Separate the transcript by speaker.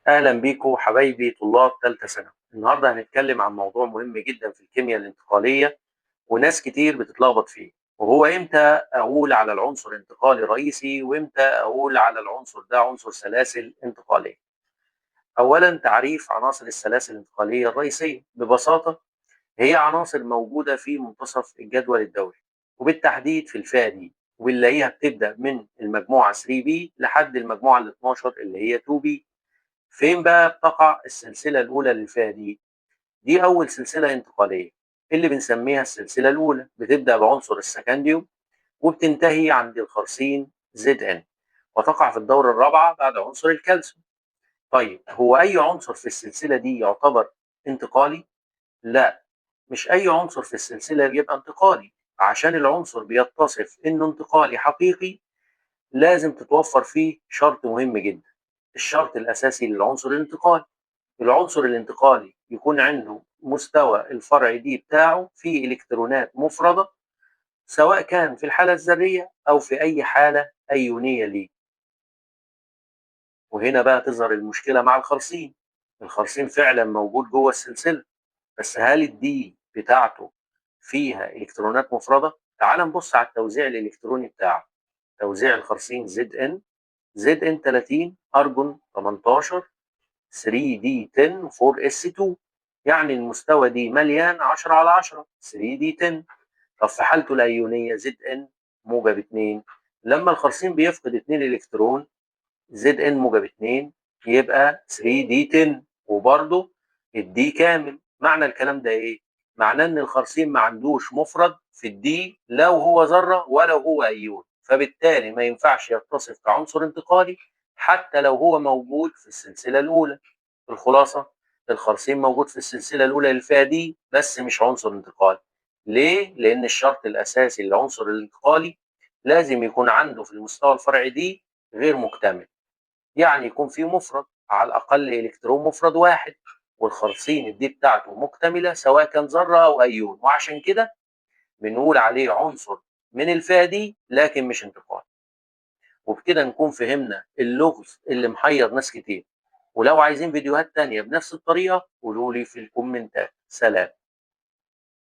Speaker 1: أهلا بيكم حبايبي طلاب ثالثة ثانوي. النهارده هنتكلم عن موضوع مهم جدا في الكيمياء الانتقالية، وناس كتير بتتلخبط فيه، وهو إمتى أقول على العنصر انتقالي رئيسي وإمتى أقول على العنصر ده عنصر سلاسل انتقالية. أولا تعريف عناصر السلاسل الانتقالية الرئيسية ببساطة هي عناصر موجودة في منتصف الجدول الدوري، وبالتحديد في الفئة دي، ونلاقيها بتبدأ من المجموعة 3B لحد المجموعة ال 12 اللي هي 2B. فين بقى بتقع السلسلة الأولى للفئة دي؟ دي أول سلسلة انتقالية اللي بنسميها السلسلة الأولى، بتبدأ بعنصر السكنديوم وبتنتهي عند الخرسين ZN، وتقع في الدورة الرابعة بعد عنصر الكالسيوم. طيب هو أي عنصر في السلسلة دي يعتبر انتقالي؟ لا، مش أي عنصر في السلسلة يبقى انتقالي. عشان العنصر بيتصف إنه انتقالي حقيقي لازم تتوفر فيه شرط مهم جدا. الشرط الأساسي للعنصر الانتقالي، العنصر الانتقالي يكون عنده مستوى الفرع دي بتاعه فيه إلكترونات مفردة، سواء كان في الحالة الذرية أو في أي حالة أيونية ليه. وهنا بقى تظهر المشكلة مع الخرسين. الخرسين فعلا موجود جوه السلسلة، بس هل الدي بتاعته فيها إلكترونات مفردة؟ تعال نبص على التوزيع الإلكتروني بتاعه. توزيع الخرسين زد ان 30 أرجون 18 3D10 4S2، يعني المستوى دي مليان 10 على 10 3D10. طب في حالته الأيونية ZN موجب 2، لما الخرسين بيفقد 2 إلكترون ZN موجب 2 يبقى 3D10، وبرضه الدي كامل. معنى الكلام ده إيه؟ معناه إن الخرسين ما عندوش مفرد في الدي، لو هو ذرة ولو هو أيون، فبالتالي ما ينفعش يتصف كعنصر انتقالي حتى لو هو موجود في السلسلة الأولى. الخلاصة، الخرسين موجود في السلسلة الأولى للفئة دي بس مش عنصر انتقالي. ليه؟ لأن الشرط الأساسي للعنصر الانتقالي لازم يكون عنده في المستوى الفرعي دي غير مكتمل، يعني يكون فيه مفرد على الأقل إلكترون مفرد واحد، والخرسين الدي بتاعته مكتملة سواء كان ذرة أو أيون، وعشان كده بنقول عليه عنصر من الفئة دي لكن مش انتقالي. وبكده نكون فهمنا اللغز اللي محير ناس كتير. ولو عايزين فيديوهات تانية بنفس الطريقة قولوا لي في الكومنتات. سلام.